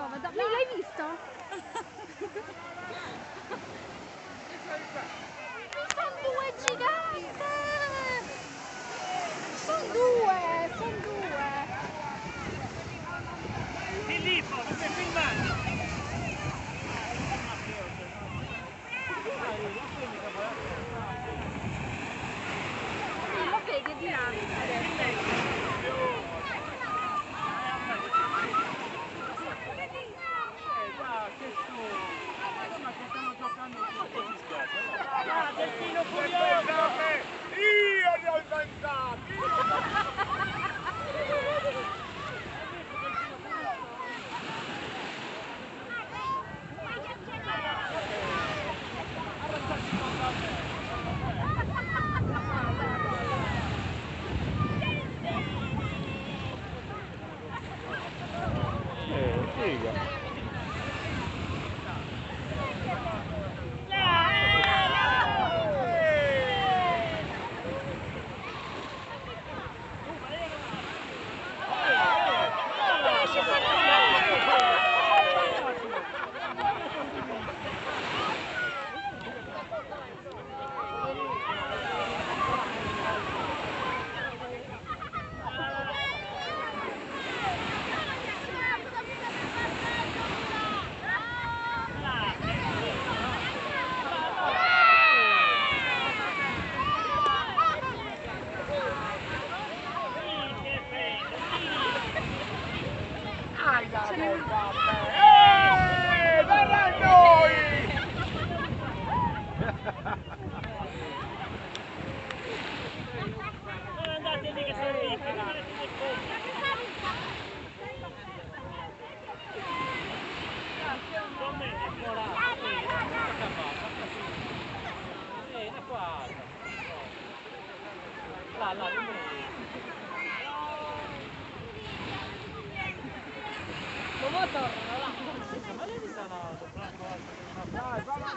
l'hai visto? Sono due gigante! Sono due! Filippo, mi stai filmando? Lo vedi, è dinamica adesso. Delfino furioso! Io li ho inventati! Figa. Verrà a noi! Non andate lì che sono piccoli, rimanete nel fondo. Domenico, là, qua. Là, come tornano là? Ma lei sta là, dai, vamos a